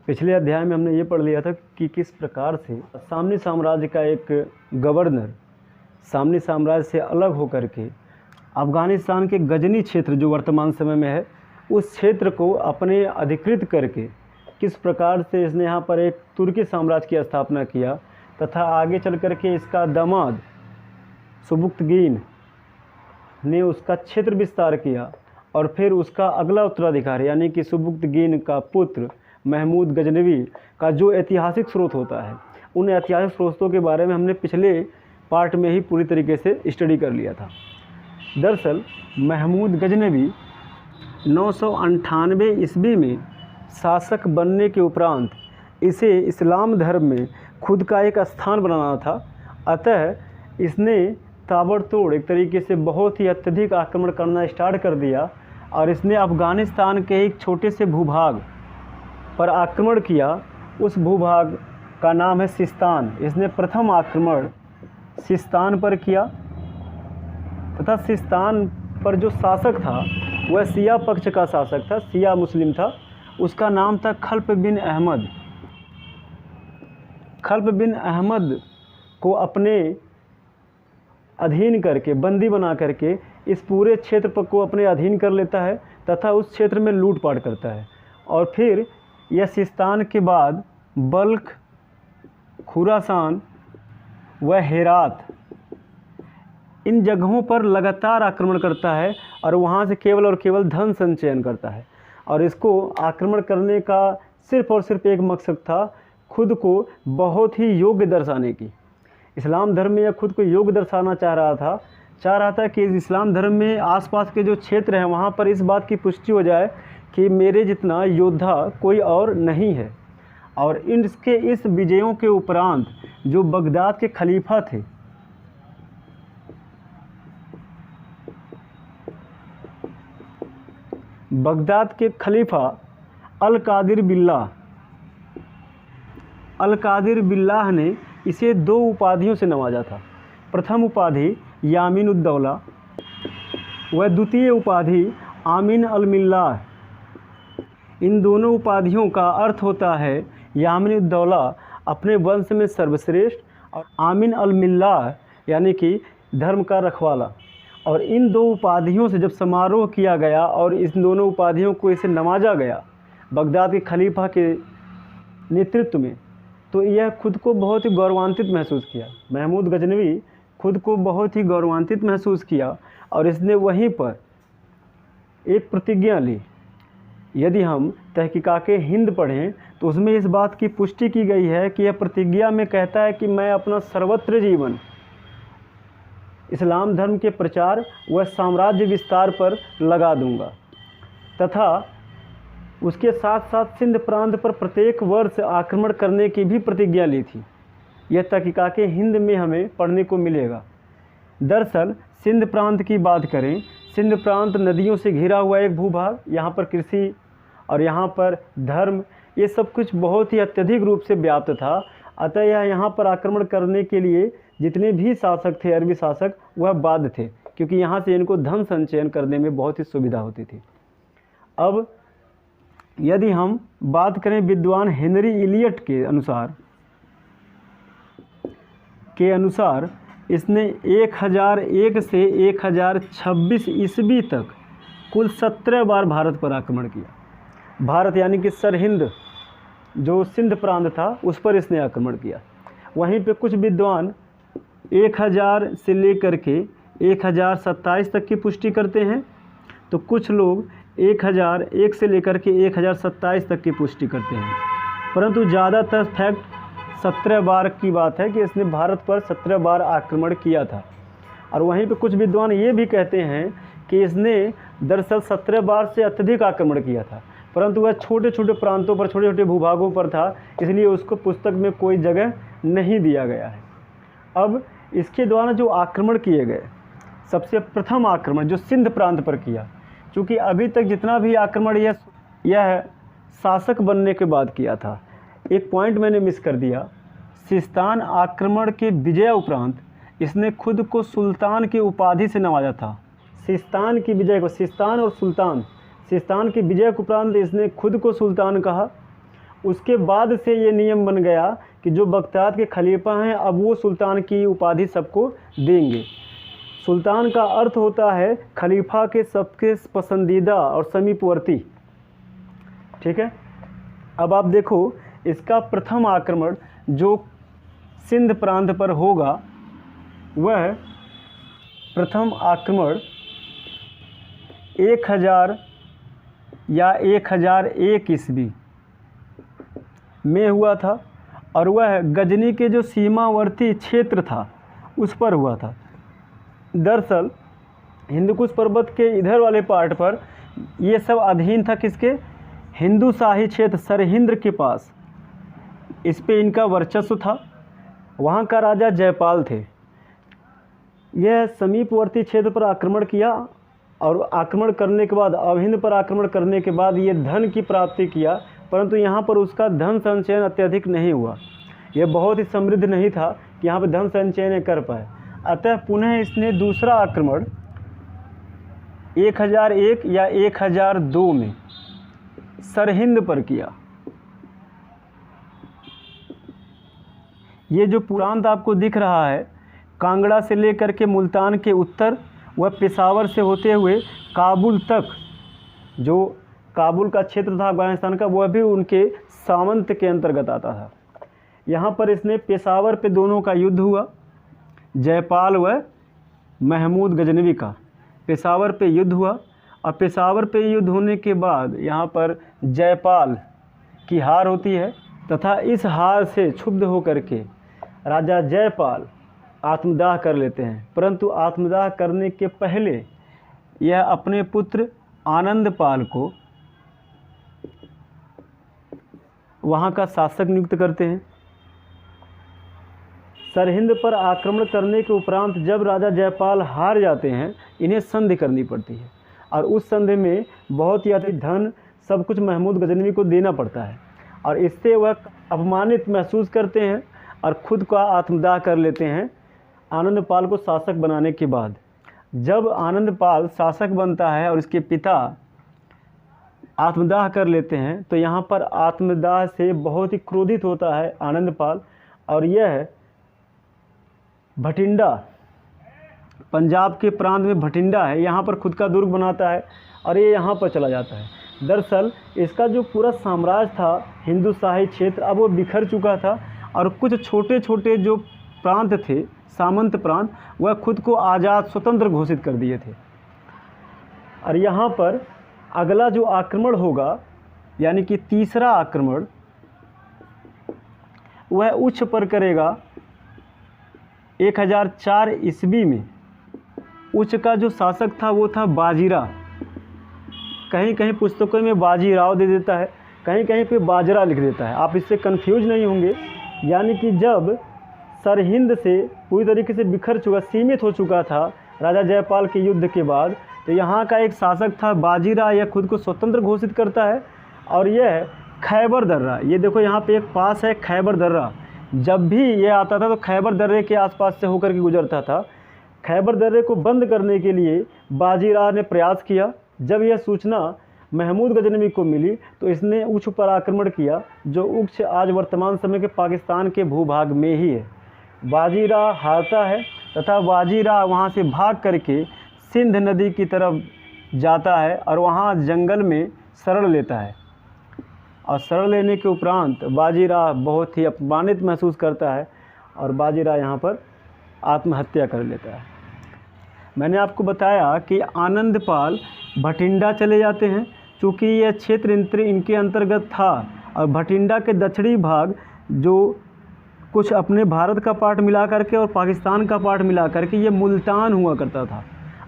पिछले अध्याय में हमने ये पढ़ लिया था कि किस प्रकार से सामनी साम्राज्य का एक गवर्नर सामनी साम्राज्य से अलग होकर के अफ़गानिस्तान के गजनी क्षेत्र जो वर्तमान समय में है उस क्षेत्र को अपने अधिकृत करके किस प्रकार से इसने यहाँ पर एक तुर्की साम्राज्य की स्थापना किया तथा आगे चल कर के इसका दामाद सुबुक्तगीन ने उसका क्षेत्र विस्तार किया और फिर उसका अगला उत्तराधिकारी यानी कि सुबुक्तगीन का पुत्र महमूद गजनवी का जो ऐतिहासिक स्रोत होता है उन ऐतिहासिक स्रोतों के बारे में हमने पिछले पार्ट में ही पूरी तरीके से स्टडी कर लिया था। दरअसल महमूद गजनवी 998 ईस्वी में शासक बनने के उपरांत इसे इस्लाम धर्म में खुद का एक स्थान बनाना था, अतः इसने ताबड़तोड़ एक तरीके से बहुत ही अत्यधिक आक्रमण करना स्टार्ट कर दिया और इसने अफ़गानिस्तान के एक छोटे से भूभाग पर आक्रमण किया। उस भूभाग का नाम है सिस्तान। इसने प्रथम आक्रमण सिस्तान पर किया तथा सिस्तान पर जो शासक था वह शिया पक्ष का शासक था, शिया मुस्लिम था। उसका नाम था खल्प बिन अहमद। खल्प बिन अहमद को अपने अधीन करके बंदी बना करके इस पूरे क्षेत्र को अपने अधीन कर लेता है तथा उस क्षेत्र में लूटपाट करता है और फिर यह सिस्तान के बाद बल्ख, खुरासान व हेरात इन जगहों पर लगातार आक्रमण करता है और वहाँ से केवल और केवल धन संचयन करता है। और इसको आक्रमण करने का सिर्फ़ और सिर्फ एक मकसद था, खुद को बहुत ही योग्य दर्शाने की। इस्लाम धर्म में यह खुद को योग्य दर्शाना चाह रहा था कि इस्लाम धर्म में आसपास के जो क्षेत्र हैं वहाँ पर इस बात की पुष्टि हो जाए कि मेरे जितना योद्धा कोई और नहीं है। और इनके इस विजयों के उपरांत जो बगदाद के खलीफा थे, बगदाद के खलीफा अल कादिर बिल्लाह ने इसे दो उपाधियों से नवाजा था। प्रथम उपाधि यामीन उद्दौला व द्वितीय उपाधि आमीन अल मिल्लाह। इन दोनों उपाधियों का अर्थ होता है यामीन उद्दौला अपने वंश में सर्वश्रेष्ठ और आमीन अल मिल्लाह यानी कि धर्म का रखवाला। और इन दो उपाधियों से जब समारोह किया गया और इन दोनों उपाधियों को इसे नवाजा गया बगदाद के खलीफा के नेतृत्व में, तो यह खुद को बहुत ही गौरवान्वित महसूस किया। महमूद गजनवी खुद को बहुत ही गौरवान्वित महसूस किया और इसने वहीं पर एक प्रतिज्ञा ली। यदि हम तहकीकाके हिंद पढ़ें तो उसमें इस बात की पुष्टि की गई है कि यह प्रतिज्ञा में कहता है कि मैं अपना सर्वत्र जीवन इस्लाम धर्म के प्रचार व साम्राज्य विस्तार पर लगा दूंगा तथा उसके साथ साथ सिंध प्रांत पर प्रत्येक वर्ष आक्रमण करने की भी प्रतिज्ञा ली थी। यह तहकीकाके हिंद में हमें पढ़ने को मिलेगा। दरअसल सिंध प्रांत की बात करें, सिंध प्रांत नदियों से घिरा हुआ एक भूभाग, यहाँ पर कृषि और यहाँ पर धर्म ये सब कुछ बहुत ही अत्यधिक रूप से व्याप्त था। अतः यह यहाँ पर आक्रमण करने के लिए जितने भी शासक थे, अरबी शासक, वह बाध्य थे क्योंकि यहाँ से इनको धन संचयन करने में बहुत ही सुविधा होती थी। अब यदि हम बात करें विद्वान हेनरी इलियट के अनुसार इसने 1001 से 1026 ईस्वी तक कुल 17 बार भारत पर आक्रमण किया। भारत यानी कि सरहिंद जो सिंध प्रांत था उस पर इसने आक्रमण किया। वहीं पे कुछ विद्वान 1000 से लेकर के 1027 तक की पुष्टि करते हैं, तो कुछ लोग 1001 से लेकर के 1027 तक की पुष्टि करते हैं। परंतु ज़्यादातर फैक्ट 17 बार की बात है कि इसने भारत पर 17 बार आक्रमण किया था। और वहीं पे कुछ विद्वान ये भी कहते हैं कि इसने दरअसल 17 बार से अत्यधिक आक्रमण किया था, परंतु वह छोटे छोटे प्रांतों पर, छोटे छोटे भूभागों पर था, इसलिए उसको पुस्तक में कोई जगह नहीं दिया गया है। अब इसके द्वारा जो आक्रमण किए गए, सबसे प्रथम आक्रमण जो सिंध प्रांत पर किया, क्योंकि अभी तक जितना भी आक्रमण यह शासक बनने के बाद किया था। एक पॉइंट मैंने मिस कर दिया, सिस्तान आक्रमण के विजय उपरांत इसने खुद को सुल्तान की उपाधि से नवाजा था। सिस्तान की विजय को, सिस्तान और सुल्तान, सिस्तान की विजय के उपरांत इसने खुद को सुल्तान कहा उसके बाद से ये नियम बन गया कि जो बगदाद के खलीफा हैं अब वो सुल्तान की उपाधि सबको देंगे। सुल्तान का अर्थ होता है खलीफा के सबके पसंदीदा और समीपवर्ती। ठीक है, अब आप देखो इसका प्रथम आक्रमण जो सिंध प्रांत पर होगा वह प्रथम आक्रमण 1000 या 1001 ईस्वी में हुआ था और वह गजनी के जो सीमावर्ती क्षेत्र था उस पर हुआ था। दरअसल हिंदुकुश पर्वत के इधर वाले पार्ट पर ये सब अधीन था किसके? हिंदू शाही क्षेत्र सरहिंद के पास, इस पे इनका वर्चस्व था। वहाँ का राजा जयपाल थे। यह समीपवर्ती क्षेत्र पर आक्रमण किया और आक्रमण करने के बाद अवहिंद पर आक्रमण करने के बाद ये धन की प्राप्ति किया, परंतु यहाँ पर उसका धन संचयन अत्यधिक नहीं हुआ। यह बहुत ही समृद्ध नहीं था कि यहाँ पर धन संचयन कर पाए। अतः पुनः इसने दूसरा आक्रमण 1001 या 1002 में सरहिंद पर किया। ये जो प्रांत आपको दिख रहा है कांगड़ा से लेकर के मुल्तान के उत्तर व पेशावर से होते हुए काबुल तक, जो काबुल का क्षेत्र था अफगानिस्तान का, वह भी उनके सामंत के अंतर्गत आता था। यहाँ पर इसने पेशावर पे दोनों का युद्ध हुआ, जयपाल व महमूद गजनवी का पेशावर पे युद्ध हुआ। और पेशावर पे युद्ध होने के बाद यहाँ पर जयपाल की हार होती है तथा इस हार से क्षुब्ध होकर के राजा जयपाल आत्मदाह कर लेते हैं। परंतु आत्मदाह करने के पहले यह अपने पुत्र आनंदपाल को वहाँ का शासक नियुक्त करते हैं। सरहिंद पर आक्रमण करने के उपरांत जब राजा जयपाल हार जाते हैं इन्हें संधि करनी पड़ती है और उस संधि में बहुत ही अधिक धन सब कुछ महमूद गजनवी को देना पड़ता है और इससे वह अपमानित महसूस करते हैं और खुद का आत्मदाह कर लेते हैं आनंदपाल को शासक बनाने के बाद। जब आनंदपाल शासक बनता है और इसके पिता आत्मदाह कर लेते हैं तो यहाँ पर आत्मदाह से बहुत ही क्रोधित होता है आनंदपाल और यह भटिंडा, पंजाब के प्रांत में भटिंडा है, यहाँ पर खुद का दुर्ग बनाता है और ये यहाँ पर चला जाता है। दरअसल इसका जो पूरा साम्राज्य था हिंदू शाही क्षेत्र अब वो बिखर चुका था और कुछ छोटे छोटे जो प्रांत थे सामंत प्रांत वह खुद को आज़ाद स्वतंत्र घोषित कर दिए थे। और यहाँ पर अगला जो आक्रमण होगा यानी कि तीसरा आक्रमण वह उच्च पर करेगा 1004 ईस्वी में। उच्च का जो शासक था वो था बाजीरा, कहीं कहीं पुस्तकों में बाजीराव दे देता है, कहीं कहीं पे बाजरा लिख देता है, आप इससे कंफ्यूज नहीं होंगे। यानी कि जब सरहिंद से पूरी तरीके से बिखर चुका, सीमित हो चुका था राजा जयपाल के युद्ध के बाद, तो यहाँ का एक शासक था बाजीरा, यह खुद को स्वतंत्र घोषित करता है और यह खैबर दर्रा, ये देखो यहाँ पे एक पास है खैबर दर्रा, जब भी ये आता था तो खैबर दर्रे के आसपास से होकर के गुजरता था। खैबर दर्रे को बंद करने के लिए बाजीराव ने प्रयास किया। जब यह सूचना महमूद गजनवी को मिली तो इसने उच्च पर आक्रमण किया, जो उच्च आज वर्तमान समय के पाकिस्तान के भूभाग में ही है। बाजीराव हारता है तथा बाजीराव वहाँ से भाग करके सिंध नदी की तरफ जाता है और वहाँ जंगल में शरण लेता है और शरण लेने के उपरांत बाजीराव बहुत ही अपमानित महसूस करता है और बाजीराव यहाँ पर आत्महत्या कर लेता है। मैंने आपको बताया कि आनंदपाल भटिंडा चले जाते हैं, चूँकि यह क्षेत्र इनके अंतर्गत था और भटिंडा के दक्षिणी भाग जो कुछ अपने भारत का पार्ट मिला करके और पाकिस्तान का पार्ट मिला करके ये मुल्तान हुआ करता था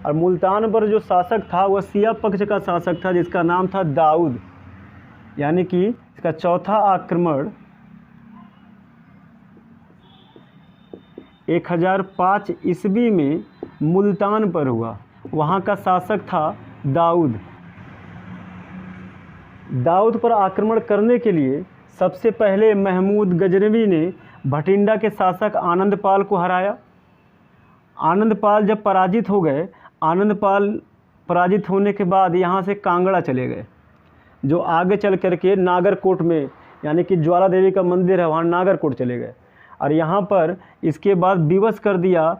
और मुल्तान पर जो शासक था वह शिया पक्ष का शासक था जिसका नाम था दाऊद। यानी कि इसका चौथा आक्रमण 1005 ईस्वी में मुल्तान पर हुआ। वहाँ का शासक था दाऊद। दाऊद पर आक्रमण करने के लिए सबसे पहले महमूद गजनवी ने भटिंडा के शासक आनंदपाल को हराया। आनंदपाल जब पराजित हो गए, आनंदपाल पराजित होने के बाद यहाँ से कांगड़ा चले गए, जो आगे चल करके नागरकोट में यानी कि ज्वाला देवी का मंदिर है, वहाँ नागरकोट चले गए। और यहाँ पर इसके बाद विवश कर दिया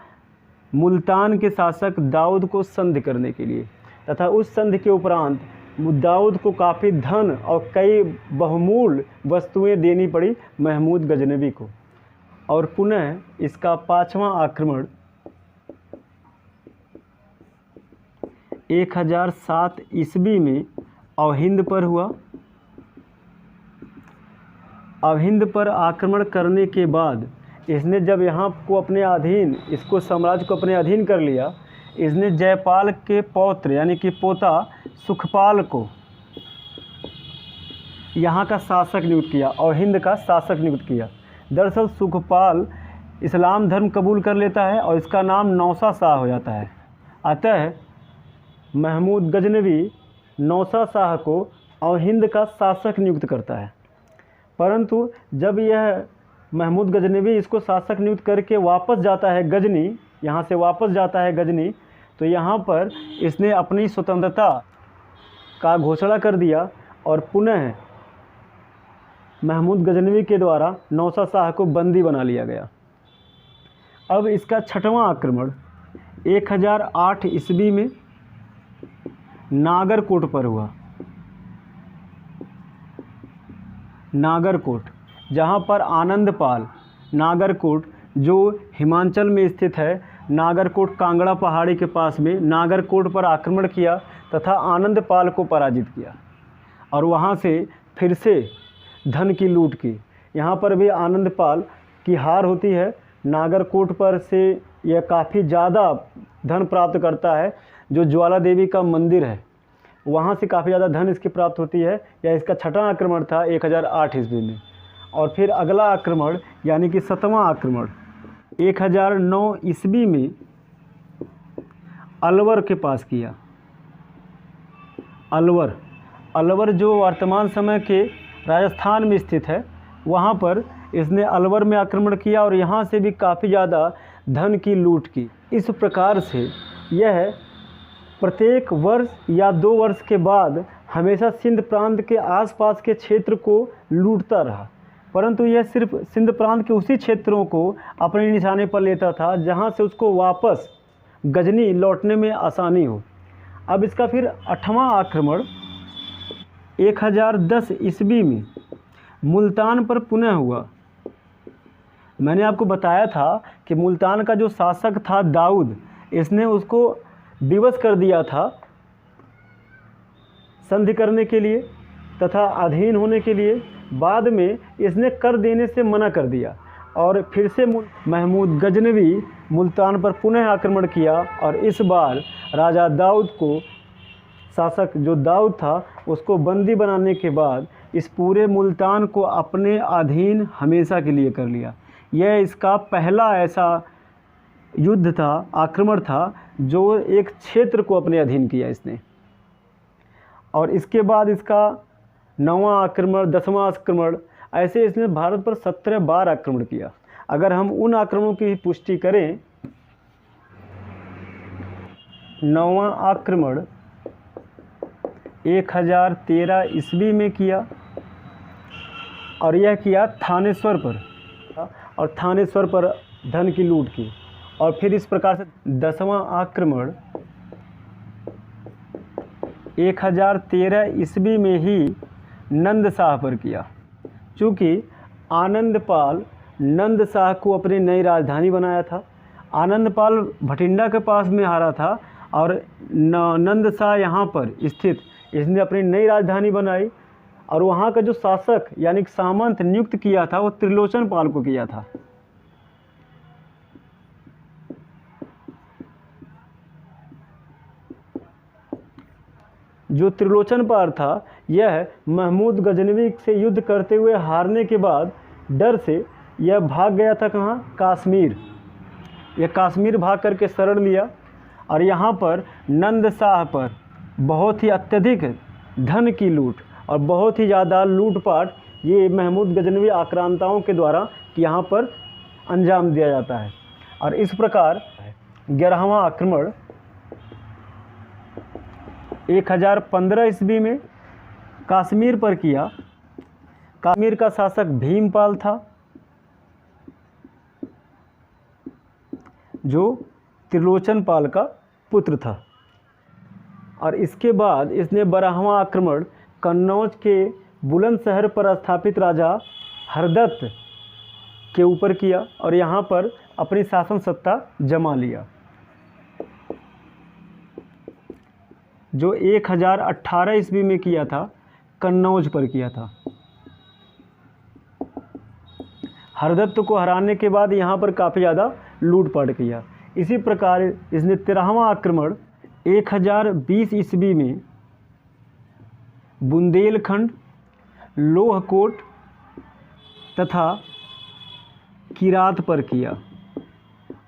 मुल्तान के शासक दाऊद को संधि करने के लिए, तथा उस संधि के उपरांत दाऊद को काफ़ी धन और कई बहुमूल्य वस्तुएं देनी पड़ी महमूद गजनवी को। और पुनः इसका 5वां आक्रमण 1007 ईस्वी में अवहिंद पर हुआ। अवहिंद पर आक्रमण करने के बाद इसने जब यहाँ को अपने अधीन, इसको साम्राज्य को अपने अधीन कर लिया, इसने जयपाल के पौत्र यानी कि पोता सुखपाल को यहाँ का शासक नियुक्त किया और हिंद का शासक नियुक्त किया। दरअसल सुखपाल इस्लाम धर्म कबूल कर लेता है और इसका नाम नौसा शाह हो जाता है। अतः महमूद गजनवी नौसा शाह को और हिंद का शासक नियुक्त करता है। परंतु जब यह महमूद गजनवी इसको शासक नियुक्त करके वापस जाता है गजनी, यहाँ से वापस जाता है गजनी, तो यहाँ पर इसने अपनी स्वतंत्रता का घोषणा कर दिया और पुनः महमूद गजनवी के द्वारा नौसा शाह को बंदी बना लिया गया। अब इसका 6वां आक्रमण 1008 ईस्वी में नागरकोट पर हुआ। नागरकोट, जहाँ पर आनंदपाल, नागरकोट जो हिमाचल में स्थित है, नागरकोट कांगड़ा पहाड़ी के पास में नागरकोट पर आक्रमण किया तथा आनंदपाल को पराजित किया और वहाँ से फिर से धन की लूट की। यहाँ पर भी आनंदपाल की हार होती है। नागरकोट पर से यह काफ़ी ज़्यादा धन प्राप्त करता है। जो ज्वाला देवी का मंदिर है वहाँ से काफ़ी ज़्यादा धन इसकी प्राप्त होती है। यह इसका 6वां आक्रमण था 1008 ईस्वी में। और फिर अगला आक्रमण यानी कि 7वां आक्रमण 1009 ईस्वी में अलवर के पास किया। अलवर जो वर्तमान समय के राजस्थान में स्थित है, वहाँ पर इसने अलवर में आक्रमण किया और यहाँ से भी काफ़ी ज़्यादा धन की लूट की। इस प्रकार से यह प्रत्येक वर्ष या 2 वर्ष के बाद हमेशा सिंध प्रांत के आसपास के क्षेत्र को लूटता रहा, परंतु यह सिर्फ सिंध प्रांत के उसी क्षेत्रों को अपने निशाने पर लेता था जहाँ से उसको वापस गजनी लौटने में आसानी हो। अब इसका फिर 8वां आक्रमण 1010 ईस्वी में मुल्तान पर पुनः हुआ। मैंने आपको बताया था कि मुल्तान का जो शासक था दाऊद, इसने उसको विवश कर दिया था संधि करने के लिए तथा अधीन होने के लिए। बाद में इसने कर देने से मना कर दिया और फिर से महमूद गजनवी मुल्तान पर पुनः आक्रमण किया और इस बार राजा दाऊद को, शासक जो दाऊद था, उसको बंदी बनाने के बाद इस पूरे मुल्तान को अपने अधीन हमेशा के लिए कर लिया। यह इसका पहला ऐसा युद्ध था, आक्रमण था, जो एक क्षेत्र को अपने अधीन किया इसने। और इसके बाद इसका 9वां आक्रमण, 10वां आक्रमण, ऐसे इसने भारत पर 17 बार आक्रमण किया। अगर हम उन आक्रमणों की पुष्टि करें, 9वां आक्रमण 1013 ईस्वी में किया और यह किया थानेश्वर पर, और थानेश्वर पर धन की लूट की। और फिर इस प्रकार से 10वां आक्रमण 1013 ईस्वी में ही नंद शाह पर किया। चूँकि आनंदपाल नंद शाह को अपनी नई राजधानी बनाया था। आनंदपाल भटिंडा के पास में हारा था और नंद शाह यहाँ पर स्थित इसने अपनी नई राजधानी बनाई और वहाँ का जो शासक यानी सामंत नियुक्त किया था वो त्रिलोचन पाल को किया था। जो त्रिलोचन पाल था, यह महमूद गजनवी से युद्ध करते हुए हारने के बाद डर से यह भाग गया था। कहाँ? कश्मीर। यह कश्मीर भाग करके शरण लिया और यहाँ पर नंद शाह पर बहुत ही अत्यधिक धन की लूट और बहुत ही ज़्यादा लूटपाट ये महमूद गजनवी आक्रांताओं के द्वारा यहाँ पर अंजाम दिया जाता है। और इस प्रकार 11वां आक्रमण 1015 ईस्वी में कश्मीर पर किया। कश्मीर का शासक भीमपाल था, जो त्रिलोचन पाल का पुत्र था। और इसके बाद इसने 12वां आक्रमण कन्नौज के बुलंदशहर पर स्थापित राजा हरदत्त के ऊपर किया और यहाँ पर अपनी शासन सत्ता जमा लिया, जो 1018 ईस्वी में किया था, कन्नौज पर किया था। हरदत्त को हराने के बाद यहाँ पर काफ़ी ज़्यादा लूटपाट किया। इसी प्रकार इसने 13वां आक्रमण 1020 ईस्वी में बुंदेलखंड, लोहकोट तथा किरात पर किया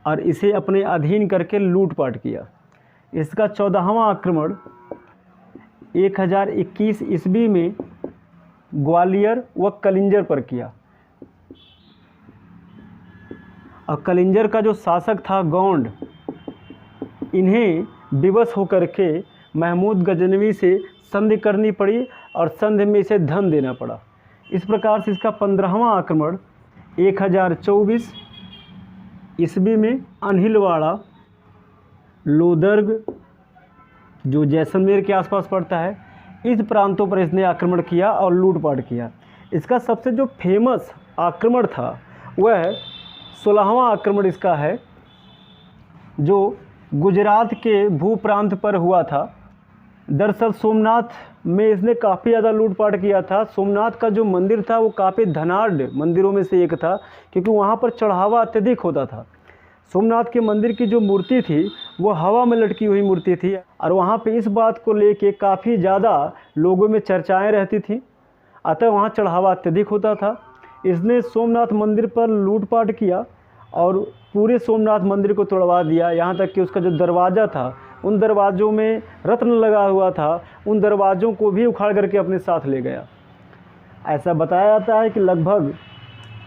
और इसे अपने अधीन करके लूटपाट किया। इसका 14वां आक्रमण 1021 ईस्वी में ग्वालियर व कलिंजर पर किया। और कलिंजर का जो शासक था गौंड, इन्हें विवश होकर के महमूद गजनवी से संधि करनी पड़ी और संधि में इसे धन देना पड़ा। इस प्रकार से इसका 15वां आक्रमण 1024 ईस्वी में अनहिलवाड़ा, लोदर्ग जो जैसलमेर के आसपास पड़ता है, इस प्रांतों पर इसने आक्रमण किया और लूटपाट किया। इसका सबसे जो फेमस आक्रमण था वह 16वां आक्रमण इसका है, जो गुजरात के भूप्रांत पर हुआ था। दरअसल सोमनाथ में इसने काफ़ी ज़्यादा लूटपाट किया था। सोमनाथ का जो मंदिर था वो काफ़ी धनाढ़ मंदिरों में से एक था, क्योंकि वहाँ पर चढ़ावा अत्यधिक होता था। सोमनाथ के मंदिर की जो मूर्ति थी वो हवा में लटकी हुई मूर्ति थी और वहाँ पे इस बात को लेके काफ़ी ज़्यादा लोगों में चर्चाएं रहती थी, अतः वहाँ चढ़ावा अत्यधिक होता था। इसने सोमनाथ मंदिर पर लूटपाट किया और पूरे सोमनाथ मंदिर को तोड़वा दिया, यहाँ तक कि उसका जो दरवाज़ा था, उन दरवाज़ों में रत्न लगा हुआ था, उन दरवाज़ों को भी उखाड़ करके अपने साथ ले गया। ऐसा बताया जाता है कि लगभग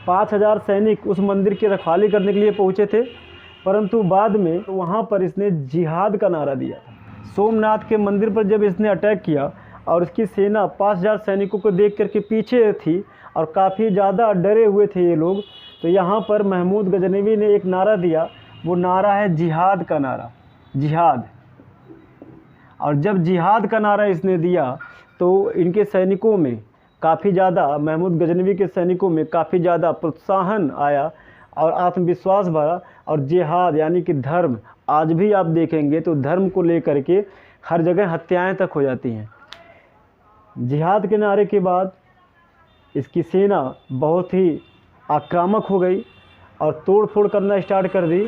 5000 सैनिक उस मंदिर की रखवाली करने के लिए पहुँचे थे, परंतु बाद में वहाँ पर इसने जिहाद का नारा दिया। सोमनाथ के मंदिर पर जब इसने अटैक किया और उसकी सेना 5000 सैनिकों को देख करके पीछे थी और काफ़ी ज़्यादा डरे हुए थे ये लोग, तो यहाँ पर महमूद गजनवी ने एक नारा दिया, वो नारा है जिहाद का नारा, जिहाद। और जब जिहाद का नारा इसने दिया तो इनके सैनिकों में काफ़ी ज़्यादा, महमूद गजनवी के सैनिकों में काफ़ी ज़्यादा प्रोत्साहन आया और आत्मविश्वास भरा। और जिहाद यानी कि धर्म, आज भी आप देखेंगे तो धर्म को लेकर के हर जगह हत्याएं तक हो जाती हैं। जिहाद के नारे के बाद इसकी सेना बहुत ही आक्रामक हो गई और तोड़ फोड़ करना स्टार्ट कर दी।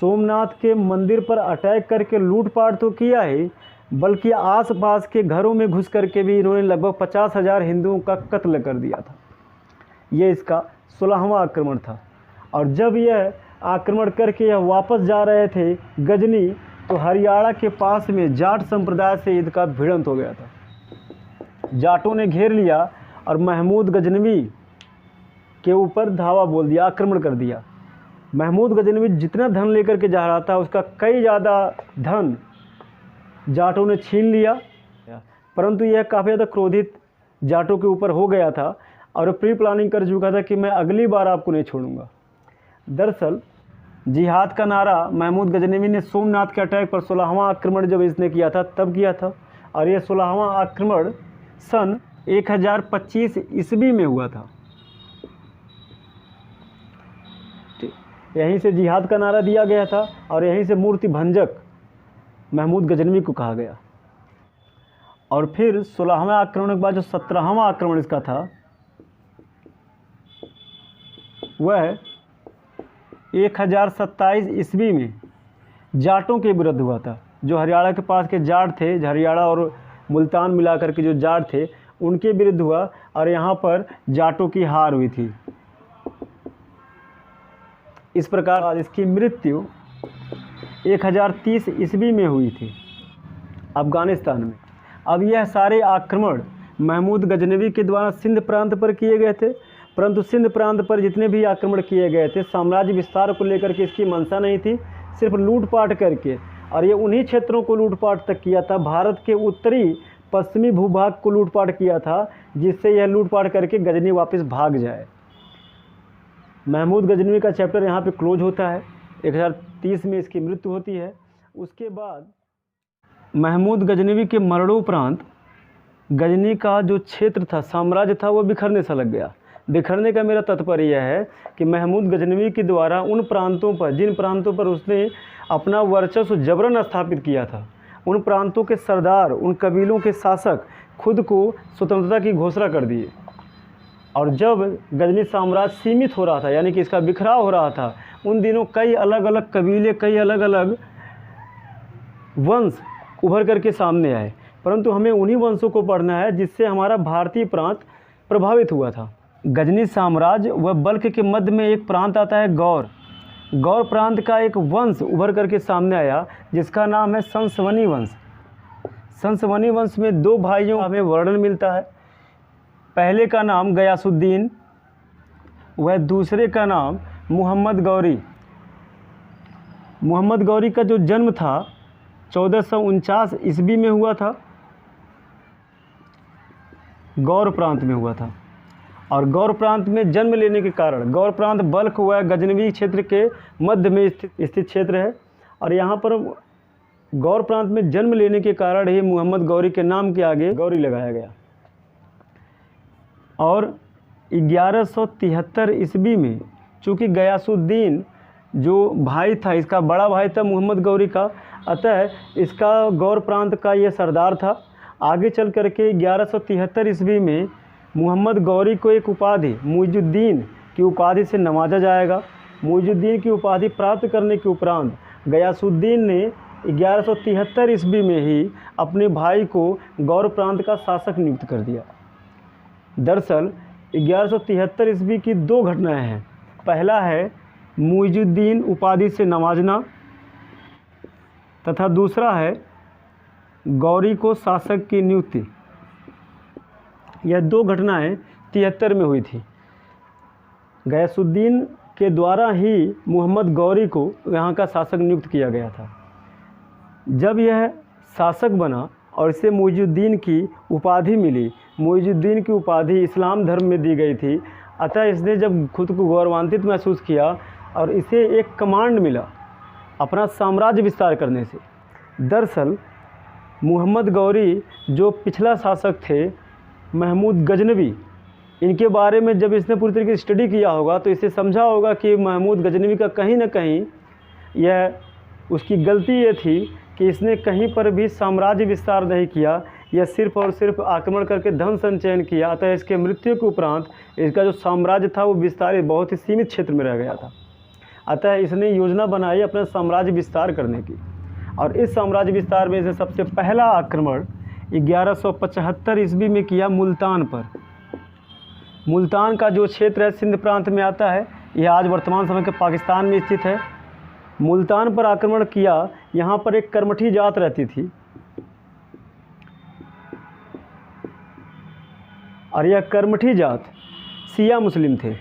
सोमनाथ के मंदिर पर अटैक करके लूटपाट तो किया ही, बल्कि आसपास के घरों में घुस करके भी इन्होंने लगभग 50,000 हिंदुओं का कत्ल कर दिया था। ये इसका 16वां आक्रमण था। और जब यह आक्रमण करके यह वापस जा रहे थे गजनी, तो हरियाणा के पास में जाट संप्रदाय से इनका भिड़ंत हो गया था। जाटों ने घेर लिया और महमूद गजनवी के ऊपर धावा बोल दिया, आक्रमण कर दिया। महमूद गजनवी जितना धन लेकर के जा रहा था उसका कई ज़्यादा धन जाटों ने छीन लिया, परंतु यह काफ़ी ज़्यादा क्रोधित जाटों के ऊपर हो गया था और प्री प्लानिंग कर चुका था कि मैं अगली बार आपको नहीं छोड़ूंगा। दरअसल जिहाद का नारा महमूद गजनवी ने सोमनाथ के अटैक पर 16वां आक्रमण जब इसने किया था तब किया था, और यह 16वां आक्रमण सन 1025 ईस्वी में हुआ था। यहीं से जिहाद का नारा दिया गया था और यहीं से मूर्ति भंजक महमूद गजनवी को कहा गया। और फिर 16वें आक्रमण के बाद जो 17वां आक्रमण इसका था वह 1027 ईस्वी में जाटों के विरुद्ध हुआ था। जो हरियाणा के पास के जाट थे, हरियाणा और मुल्तान मिलाकर के जो जाट थे, उनके विरुद्ध हुआ और यहाँ पर जाटों की हार हुई थी। इस प्रकार आज इसकी मृत्यु 1030 ईस्वी में हुई थी अफ़गानिस्तान में। अब यह सारे आक्रमण महमूद गजनवी के द्वारा सिंध प्रांत पर किए गए थे, परंतु सिंध प्रांत पर जितने भी आक्रमण किए गए थे साम्राज्य विस्तार को लेकर के इसकी मंशा नहीं थी, सिर्फ लूटपाट करके। और ये उन्हीं क्षेत्रों को लूटपाट तक किया था। भारत के उत्तरी पश्चिमी भूभाग को लूटपाट किया था, जिससे यह लूटपाट करके गजनी वापस भाग जाए। महमूद गजनवी का चैप्टर यहाँ पे क्लोज होता है। 1030 में इसकी मृत्यु होती है। उसके बाद महमूद गजनवी के मरणोपरांत गजनी का जो क्षेत्र था, साम्राज्य था, वो बिखरने सा लग गया। बिखरने का मेरा तात्पर्य यह है कि महमूद गजनवी के द्वारा उन प्रांतों पर, जिन प्रांतों पर उसने अपना वर्चस्व जबरन स्थापित किया था, उन प्रांतों के सरदार, उन कबीलों के शासक खुद को स्वतंत्रता की घोषणा कर दिए। और जब गजनी साम्राज्य सीमित हो रहा था, यानी कि इसका बिखराव हो रहा था, उन दिनों कई अलग अलग कबीले, कई अलग अलग वंश उभर करके सामने आए। परंतु हमें उन्हीं वंशों को पढ़ना है जिससे हमारा भारतीय प्रांत प्रभावित हुआ था। गजनी साम्राज्य व बल्ख के मध्य में एक प्रांत आता है गौर। गौर प्रांत का एक वंश उभर करके सामने आया जिसका नाम है संसवनी वंश। संसवनी वंश में 2 भाइयों का हमें वर्णन मिलता है। पहले का नाम गयासुद्दीन व दूसरे का नाम मोहम्मद गौरी। मोहम्मद गौरी का जो जन्म था 1449 ईस्वी में हुआ था, गौर प्रांत में हुआ था। और गौर प्रांत में जन्म लेने के कारण, गौर प्रांत बल्ख व गजनवी क्षेत्र के मध्य में स्थित क्षेत्र है। और यहाँ पर गौर प्रांत में जन्म लेने के कारण ही मोहम्मद गौरी के नाम के आगे गौरी लगाया गया। और 1173 ईस्वी में चूँकि गयासुद्दीन जो भाई था, इसका बड़ा भाई था मोहम्मद गौरी का, अतः इसका गौर प्रांत का ये सरदार था। आगे चल करके 1173 ईस्वी में मोहम्मद गौरी को एक उपाधि, मुइजुद्दीन की उपाधि से नवाजा जाएगा। मुइजुद्दीन की उपाधि प्राप्त करने के उपरांत गयासुद्दीन ने 1173 ईस्वी में ही अपने भाई को गौर प्रांत का शासक नियुक्त कर दिया। दरअसल 1173 ईस्वी की 2 घटनाएं हैं। पहला है मुइजुद्दीन उपाधि से नवाजना, तथा दूसरा है गौरी को शासक की नियुक्ति। यह 2 घटनाएं 73 में हुई थी। गयासुद्दीन के द्वारा ही मोहम्मद गौरी को यहाँ का शासक नियुक्त किया गया था। जब यह शासक बना और इसे मुइजुद्दीन की उपाधि मिली, मुइजुद्दीन की उपाधि इस्लाम धर्म में दी गई थी, अतः इसने जब खुद को गौरवान्वित महसूस किया और इसे एक कमांड मिला अपना साम्राज्य विस्तार करने से। दरअसल मोहम्मद गौरी जो पिछला शासक थे महमूद गजनवी, इनके बारे में जब इसने पूरी तरीके से स्टडी किया होगा तो इसे समझा होगा कि महमूद गजनवी का कहीं ना कहीं यह उसकी गलती ये थी कि इसने कहीं पर भी साम्राज्य विस्तार नहीं किया, यह सिर्फ और सिर्फ आक्रमण करके धन संचयन किया। अतः इसके मृत्यु के उपरांत इसका जो साम्राज्य था वो विस्तारित बहुत ही सीमित क्षेत्र में रह गया था। अतः इसने योजना बनाई अपना साम्राज्य विस्तार करने की। और इस साम्राज्य विस्तार में इसने सबसे पहला आक्रमण 1175 ईस्वी में किया मुल्तान पर। मुल्तान का जो क्षेत्र है सिंध प्रांत में आता है, यह आज वर्तमान समय के पाकिस्तान में स्थित है। मुल्तान पर आक्रमण किया। यहाँ पर एक कर्मठी जात रहती थी और यह कर्मठी जात शिया मुस्लिम थे।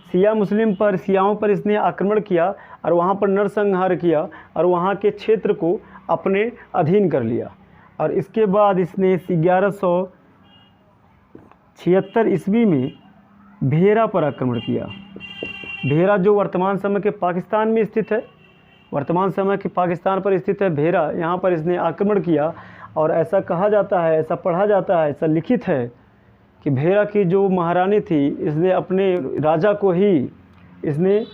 शियाओं पर इसने आक्रमण किया और वहाँ पर नरसंहार किया और वहाँ के क्षेत्र को अपने अधीन कर लिया। और इसके बाद इसने 1176 ईस्वी में भेरा पर आक्रमण किया। भेरा जो वर्तमान समय के पाकिस्तान में स्थित है, वर्तमान समय के पाकिस्तान पर स्थित है भेरा, यहाँ पर इसने आक्रमण किया। और ऐसा कहा जाता है, ऐसा पढ़ा जाता है, ऐसा लिखित है कि भेरा की जो महारानी थी, इसने अपने राजा को ही इसने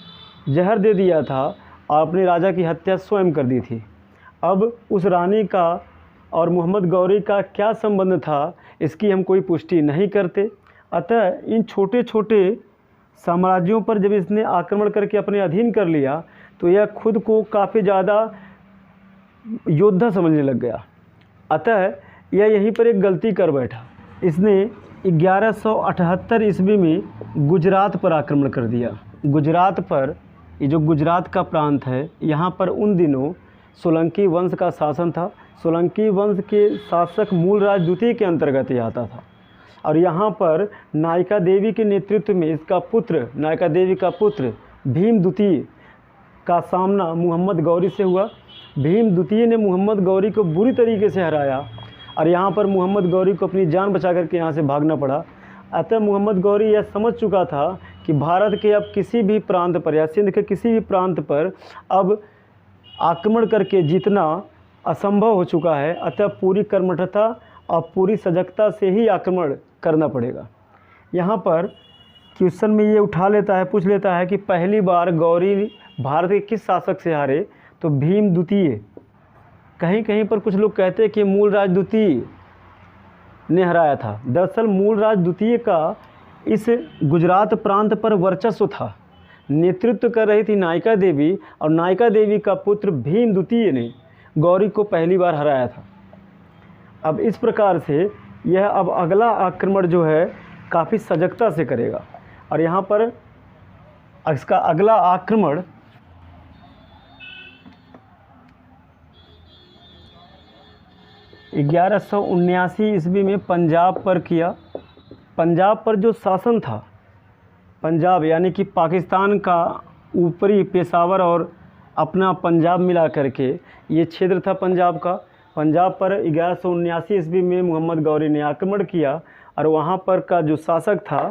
जहर दे दिया था और अपने राजा की हत्या स्वयं कर दी थी। अब उस रानी का और मोहम्मद गौरी का क्या संबंध था, इसकी हम कोई पुष्टि नहीं करते। अतः इन छोटे छोटे साम्राज्यों पर जब इसने आक्रमण करके अपने अधीन कर लिया तो यह खुद को काफ़ी ज़्यादा योद्धा समझने लग गया। अतः यह यहीं पर एक गलती कर बैठा। इसने 1178 ईस्वी में गुजरात पर आक्रमण कर दिया। गुजरात पर, ये जो गुजरात का प्रांत है, यहाँ पर उन दिनों सोलंकी वंश का शासन था। सोलंकी वंश के शासक मूलराज द्वितीय के अंतर्गत ये आता था। और यहाँ पर नायका देवी के नेतृत्व में इसका पुत्र, नायका देवी का पुत्र भीम द्वितीय का सामना मोहम्मद गौरी से हुआ। भीम द्वितीय ने मोहम्मद गौरी को बुरी तरीके से हराया और यहाँ पर मोहम्मद गौरी को अपनी जान बचा करके यहाँ से भागना पड़ा। अतः मोहम्मद गौरी यह समझ चुका था कि भारत के अब किसी भी प्रांत पर या सिंध के किसी भी प्रांत पर अब आक्रमण करके जीतना असंभव हो चुका है। अतः पूरी कर्मठता और पूरी सजगता से ही आक्रमण करना पड़ेगा। यहाँ पर क्वेश्चन में ये उठा लेता है, पूछ लेता है कि पहली बार गौरी भारत के किस शासक से हारे? तो भीम द्वितीय। कहीं कहीं पर कुछ लोग कहते हैं कि मूलराज द्वितीय ने हराया था। दरअसल मूलराज द्वितीय का इस गुजरात प्रांत पर वर्चस्व था। नेतृत्व कर रही थी नायिका देवी और नायिका देवी का पुत्र भीम द्वितीय ने गौरी को पहली बार हराया था। अब इस प्रकार से यह अब अगला आक्रमण जो है काफ़ी सजगता से करेगा। और यहाँ पर इसका अगला आक्रमण 1179 ईस्वी में पंजाब पर किया। पंजाब पर जो शासन था, पंजाब यानी कि पाकिस्तान का ऊपरी पेशावर और अपना पंजाब मिला करके ये क्षेत्र था पंजाब का। पंजाब पर 1179 ईस्वी में मोहम्मद गौरी ने आक्रमण किया और वहाँ पर का जो शासक था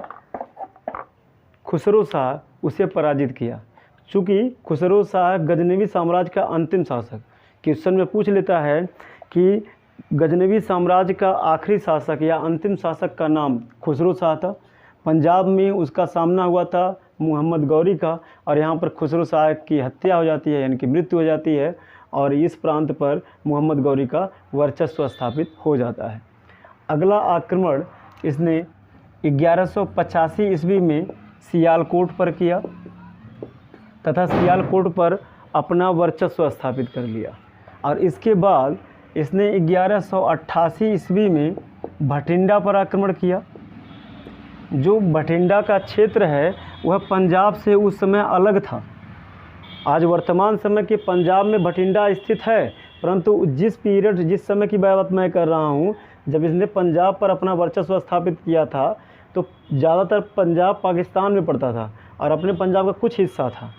खुसरो शाह, उसे पराजित किया। चूँकि खुसरो शाह गजनवी साम्राज्य का अंतिम शासक, क्वेश्चन में पूछ लेता है कि गजनवी साम्राज्य का आखिरी शासक या अंतिम शासक का नाम खुसरो शाह था। पंजाब में उसका सामना हुआ था मोहम्मद गौरी का और यहाँ पर खुसरो शाह की हत्या हो जाती है, यानी कि मृत्यु हो जाती है और इस प्रांत पर मोहम्मद गौरी का वर्चस्व स्थापित हो जाता है। अगला आक्रमण इसने 1185 ईस्वी में सियालकोट पर किया तथा सियालकोट पर अपना वर्चस्व स्थापित कर लिया। और इसके बाद इसने 1188 ईस्वी में भटिंडा पर आक्रमण किया। जो भटिंडा का क्षेत्र है वह पंजाब से उस समय अलग था। आज वर्तमान समय के पंजाब में भटिंडा स्थित है, परंतु जिस समय की बात मैं कर रहा हूँ, जब इसने पंजाब पर अपना वर्चस्व स्थापित किया था तो ज़्यादातर पंजाब पाकिस्तान में पड़ता था और अपने पंजाब का कुछ हिस्सा था।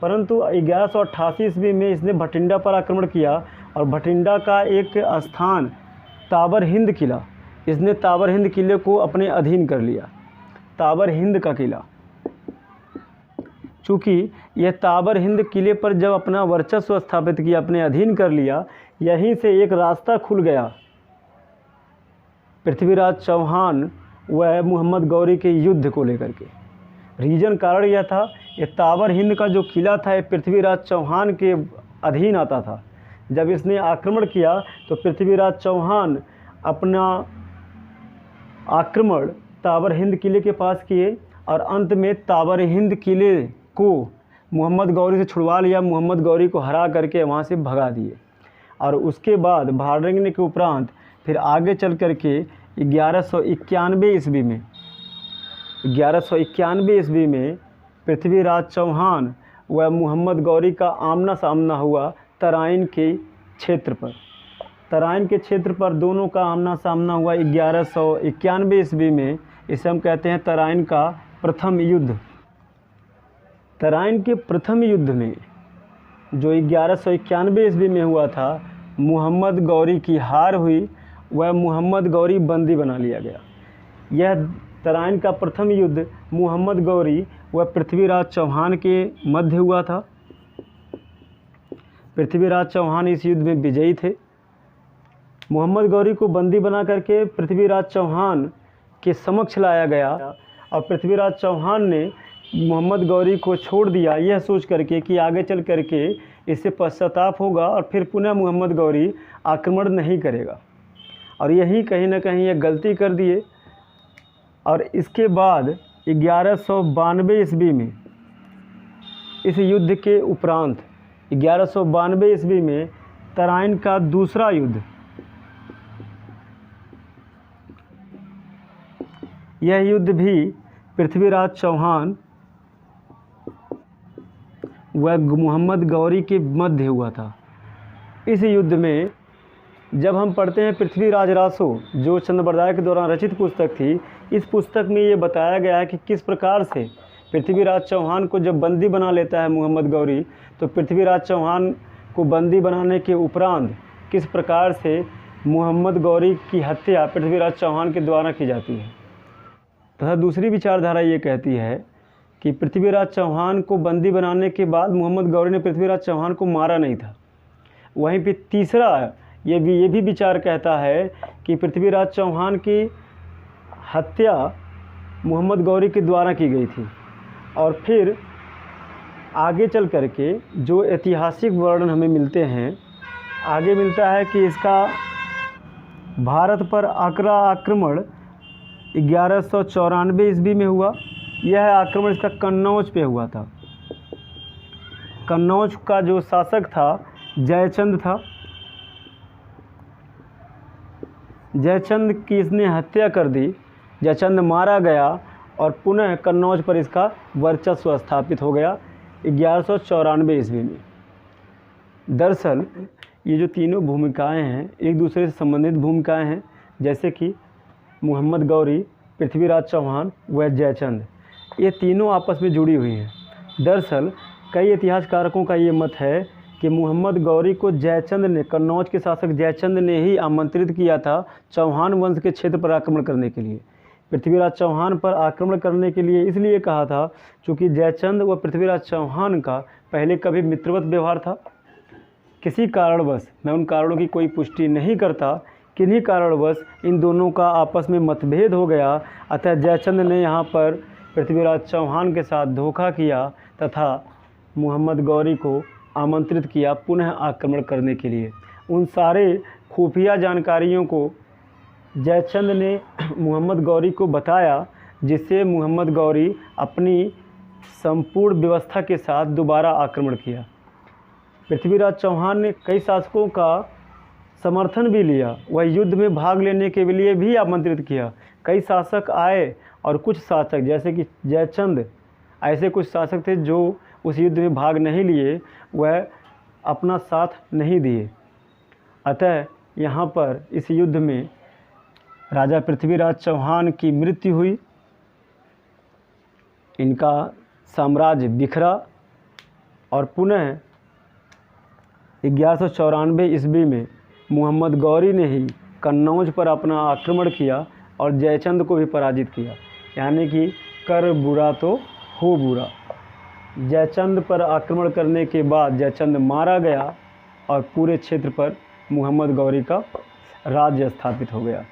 परंतु 1188 ईस्वी में इसने भटिंडा पर आक्रमण किया और भटिंडा का एक स्थान ताबर हिंद किला, इसने ताबर हिंद किले को अपने अधीन कर लिया। ताबर हिंद का किला, चूँकि यह ताबर हिंद किले पर जब अपना वर्चस्व स्थापित किया, अपने अधीन कर लिया, यहीं से एक रास्ता खुल गया पृथ्वीराज चौहान व मोहम्मद गौरी के युद्ध को लेकर के। रीजन कारण यह था, ये ताबर हिंद का जो किला था ये पृथ्वीराज चौहान के अधीन आता था। जब इसने आक्रमण किया तो पृथ्वीराज चौहान अपना आक्रमण ताबर हिंद किले के पास किए और अंत में ताबर हिंद किले को मोहम्मद गौरी से छुड़वा लिया। मोहम्मद गौरी को हरा करके वहाँ से भगा दिए और उसके बाद भाड़ने के उपरांत फिर आगे चल करके 1191 ईस्वी में पृथ्वीराज चौहान व मोहम्मद गौरी का आमना सामना हुआ तराइन के क्षेत्र पर। तराइन के क्षेत्र पर दोनों का आमना सामना हुआ 1191 ईस्वी में। इसे हम कहते हैं तराइन का प्रथम युद्ध। तराइन के प्रथम युद्ध में जो 1191 ईस्वी में हुआ था, मोहम्मद गौरी की हार हुई, वह मोहम्मद गौरी बंदी बना लिया गया। यह तराइन का प्रथम युद्ध मोहम्मद गौरी व पृथ्वीराज चौहान के मध्य हुआ था। पृथ्वीराज चौहान इस युद्ध में विजयी थे। मोहम्मद गौरी को बंदी बना करके पृथ्वीराज चौहान के समक्ष लाया गया और पृथ्वीराज चौहान ने मोहम्मद गौरी को छोड़ दिया, यह सोच करके कि आगे चल करके इससे पश्चाताप होगा और फिर पुनः मोहम्मद गौरी आक्रमण नहीं करेगा। और यही कहीं ना कहीं यह गलती कर दिए। और इसके बाद 1192 ईस्वी में, इस युद्ध के उपरांत 1192 ईस्वी में तराइन का दूसरा युद्ध, यह युद्ध भी पृथ्वीराज चौहान व मोहम्मद गौरी के मध्य हुआ था। इस युद्ध में जब हम पढ़ते हैं पृथ्वीराज रासो, जो चंद्रबरदाय के दौरान रचित पुस्तक थी, इस पुस्तक में ये बताया गया है कि किस प्रकार से पृथ्वीराज चौहान को जब बंदी बना लेता है मोहम्मद गौरी, तो पृथ्वीराज चौहान को बंदी बनाने के उपरांत किस प्रकार से मोहम्मद गौरी की हत्या पृथ्वीराज चौहान के द्वारा की जाती है। तथा दूसरी विचारधारा ये कहती है कि पृथ्वीराज चौहान को बंदी बनाने के बाद मोहम्मद गौरी ने पृथ्वीराज चौहान को मारा नहीं था। वहीं पे तीसरा ये भी विचार कहता है कि पृथ्वीराज चौहान की हत्या मोहम्मद गौरी के द्वारा की गई थी। और फिर आगे चल करके जो ऐतिहासिक वर्णन हमें मिलते हैं, आगे मिलता है कि इसका भारत पर आकरा आक्रमण 1194 ईस्वी में हुआ। यह आक्रमण इसका कन्नौज पे हुआ था। कन्नौज का जो शासक था जयचंद था। जयचंद की इसने हत्या कर दी, जयचंद मारा गया और पुनः कन्नौज पर इसका वर्चस्व स्थापित हो गया 1194 ईस्वी में। दरअसल ये जो तीनों भूमिकाएं हैं एक दूसरे से संबंधित भूमिकाएं हैं, जैसे कि मोहम्मद गौरी, पृथ्वीराज चौहान व जयचंद, ये तीनों आपस में जुड़ी हुई हैं। दरअसल कई इतिहासकारों का ये मत है कि मोहम्मद गौरी को जयचंद ने, कन्नौज के शासक जयचंद ने ही आमंत्रित किया था चौहान वंश के क्षेत्र पर आक्रमण करने के लिए। पृथ्वीराज चौहान पर आक्रमण करने के लिए इसलिए कहा था क्योंकि जयचंद व पृथ्वीराज चौहान का पहले कभी मित्रवत व्यवहार था। किसी कारणवश, मैं उन कारणों की कोई पुष्टि नहीं करता, किन्हीं कारणवश इन दोनों का आपस में मतभेद हो गया। अतः जयचंद ने यहाँ पर पृथ्वीराज चौहान के साथ धोखा किया तथा मोहम्मद गौरी को आमंत्रित किया पुनः आक्रमण करने के लिए। उन सारे खुफिया जानकारियों को जयचंद ने मोहम्मद गौरी को बताया, जिससे मोहम्मद गौरी अपनी संपूर्ण व्यवस्था के साथ दोबारा आक्रमण किया। पृथ्वीराज चौहान ने कई शासकों का समर्थन भी लिया, वह युद्ध में भाग लेने के लिए भी आमंत्रित किया। कई शासक आए और कुछ शासक जैसे कि जयचंद, ऐसे कुछ शासक थे जो उस युद्ध में भाग नहीं लिए, वह अपना साथ नहीं दिए। अतः यहाँ पर इस युद्ध में राजा पृथ्वीराज चौहान की मृत्यु हुई, इनका साम्राज्य बिखरा और पुनः 1194 ईस्वी में मोहम्मद गौरी ने ही कन्नौज पर अपना आक्रमण किया और जयचंद को भी पराजित किया। यानी कि कर बुरा तो हो बुरा। जयचंद पर आक्रमण करने के बाद जयचंद मारा गया और पूरे क्षेत्र पर मोहम्मद गौरी का राज्य स्थापित हो गया।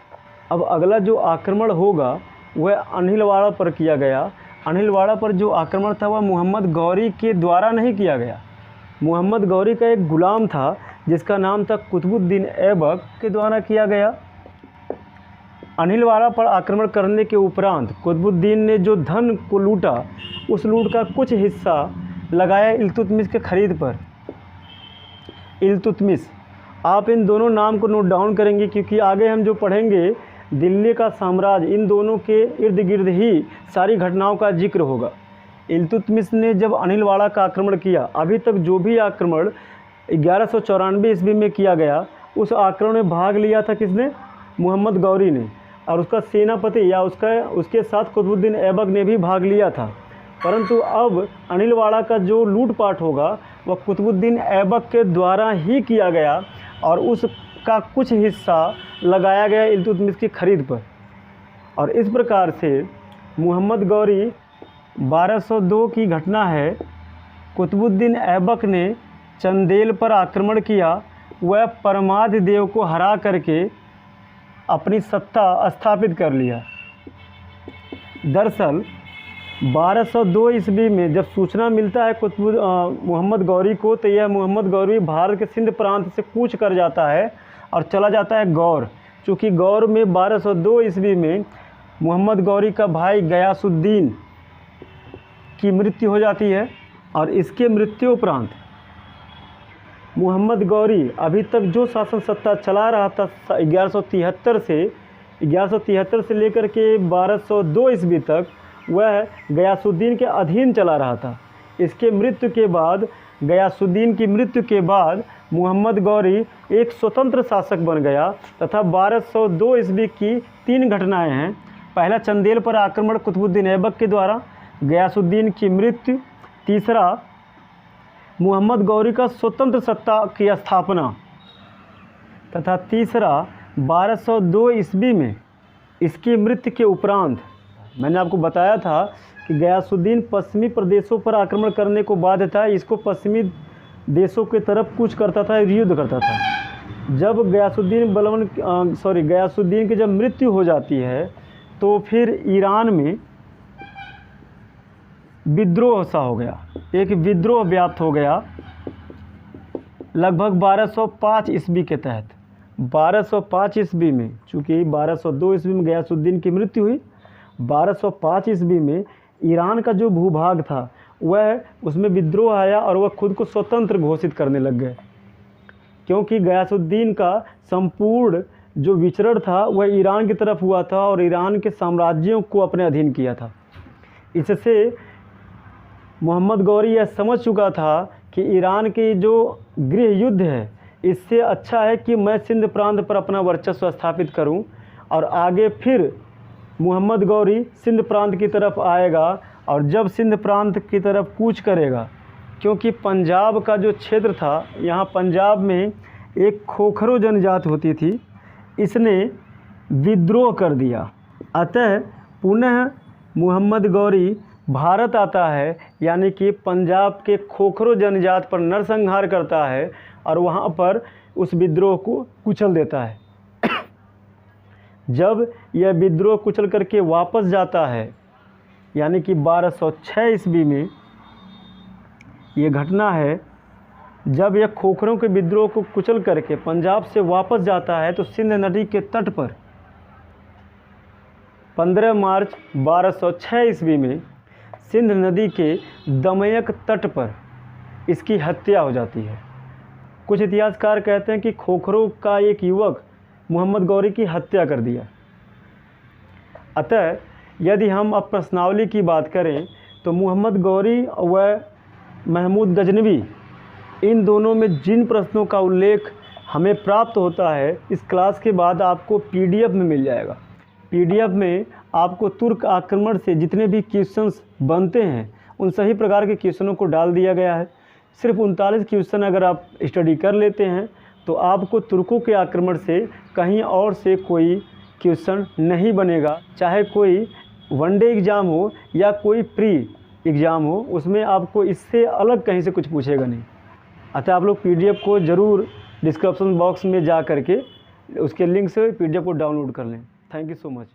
अब अगला जो आक्रमण होगा वह अनिलवाड़ा पर किया गया। अनिलवाड़ा पर जो आक्रमण था वह मोहम्मद गौरी के द्वारा नहीं किया गया। मोहम्मद गौरी का एक गुलाम था जिसका नाम था कुतुबुद्दीन ऐबक के द्वारा किया गया। अनिलवाड़ा पर आक्रमण करने के उपरांत कुतुबुद्दीन ने जो धन को लूटा, उस लूट का कुछ हिस्सा लगाया इल्तुतमिश के खरीद पर। इल्तुतमिश, आप इन दोनों नाम को नोट डाउन करेंगे क्योंकि आगे हम जो पढ़ेंगे दिल्ली का साम्राज्य, इन दोनों के इर्द गिर्द ही सारी घटनाओं का जिक्र होगा। इल्तुतमिश ने जब अनिलवाड़ा का आक्रमण किया, अभी तक जो भी आक्रमण 1194 ईस्वी में किया गया, उस आक्रमण में भाग लिया था किसने? मोहम्मद गौरी ने, और उसका सेनापति या उसके साथ कुतुबुद्दीन ऐबक ने भी भाग लिया था। परंतु अब अनिलवाड़ा का जो लूटपाट होगा वह कुतुबुद्दीन ऐबक के द्वारा ही किया गया और उसका कुछ हिस्सा लगाया गया इल्तुतमिश की खरीद पर। और इस प्रकार से मोहम्मद गौरी 1202 की घटना है। कुतुबुद्दीन ऐबक ने चंदेल पर आक्रमण किया, वह परमादि देव को हरा करके अपनी सत्ता स्थापित कर लिया। दरअसल 1202 ईस्वी में जब सूचना मिलता है मोहम्मद गौरी को, तो यह मोहम्मद गौरी भारत के सिंध प्रांत से कूच कर जाता है और चला जाता है गौर। चूँकि गौर में 1202 ईस्वी में मोहम्मद गौरी का भाई गयासुद्दीन की मृत्यु हो जाती है और इसके मृत्यु उपरांत मोहम्मद गौरी अभी तक जो शासन सत्ता चला रहा था 1173 से लेकर के 1202 ईस्वी तक, वह गयासुद्दीन के अधीन चला रहा था। इसके मृत्यु के बाद, गयासुद्दीन की मृत्यु के बाद मोहम्मद गौरी एक स्वतंत्र शासक बन गया तथा 1202 ईस्वी की 3 घटनाएं हैं। पहला, चंदेल पर आक्रमण कुतुबुद्दीन ऐबक के द्वारा, गयासुद्दीन की मृत्यु। तीसरा, मोहम्मद गौरी का स्वतंत्र सत्ता की स्थापना तथा तीसरा, 1202 ईस्वी में इसकी मृत्यु के उपरांत मैंने आपको बताया था कि गयासुद्दीन पश्चिमी प्रदेशों पर आक्रमण करने को बाध्य था, इसको पश्चिमी देशों की तरफ कूच करता था, युद्ध करता था। जब गयासुद्दीन की जब मृत्यु हो जाती है तो फिर ईरान में विद्रोह सा हो गया, एक विद्रोह व्याप्त हो गया लगभग 1205 ईस्वी के तहत। 1205 ईस्वी में, चूँकि 1202 ईस्वी में गयासुद्दीन की मृत्यु हुई, 1205 ईस्वी में ईरान का जो भूभाग था वह उसमें विद्रोह आया और वह खुद को स्वतंत्र घोषित करने लग गए, क्योंकि गयासुद्दीन का संपूर्ण जो विचरण था वह ईरान की तरफ हुआ था और ईरान के साम्राज्यों को अपने अधीन किया था। इससे मोहम्मद गौरी यह समझ चुका था कि ईरान की जो गृह युद्ध है इससे अच्छा है कि मैं सिंध प्रांत पर अपना वर्चस्व स्थापित करूं, और आगे फिर मोहम्मद गौरी सिंध प्रांत की तरफ आएगा और जब सिंध प्रांत की तरफ कूच करेगा, क्योंकि पंजाब का जो क्षेत्र था, यहाँ पंजाब में एक खोखरो जनजाति होती थी, इसने विद्रोह कर दिया। अतः पुनः मोहम्मद गौरी भारत आता है, यानी कि पंजाब के खोखरो जनजाति पर नरसंहार करता है और वहाँ पर उस विद्रोह को कुचल देता है। जब यह विद्रोह कुचल करके वापस जाता है, यानी कि 1206 ईस्वी में ये घटना है, जब यह खोखरों के विद्रोह को कुचल करके पंजाब से वापस जाता है तो सिंध नदी के तट पर 15 मार्च 1206 ईस्वी में सिंध नदी के दमयक तट पर इसकी हत्या हो जाती है। कुछ इतिहासकार कहते हैं कि खोखरों का एक युवक मोहम्मद गौरी की हत्या कर दिया। अतः यदि हम अब प्रश्नावली की बात करें तो मोहम्मद गौरी व महमूद गजनवी, इन दोनों में जिन प्रश्नों का उल्लेख हमें प्राप्त होता है इस क्लास के बाद आपको पीडीएफ में मिल जाएगा। पीडीएफ में आपको तुर्क आक्रमण से जितने भी क्वेश्चंस बनते हैं उन सही प्रकार के क्वेश्चनों को डाल दिया गया है। सिर्फ 39 क्वेश्चन अगर आप स्टडी कर लेते हैं तो आपको तुर्कों के आक्रमण से कहीं और से कोई क्वेश्चन नहीं बनेगा, चाहे कोई वनडे एग्ज़ाम हो या कोई प्री एग्ज़ाम हो, उसमें आपको इससे अलग कहीं से कुछ पूछेगा नहीं। अतः आप लोग पीडीएफ को ज़रूर डिस्क्रिप्शन बॉक्स में जा करके उसके लिंक से पीडीएफ को डाउनलोड कर लें। Thank you so much.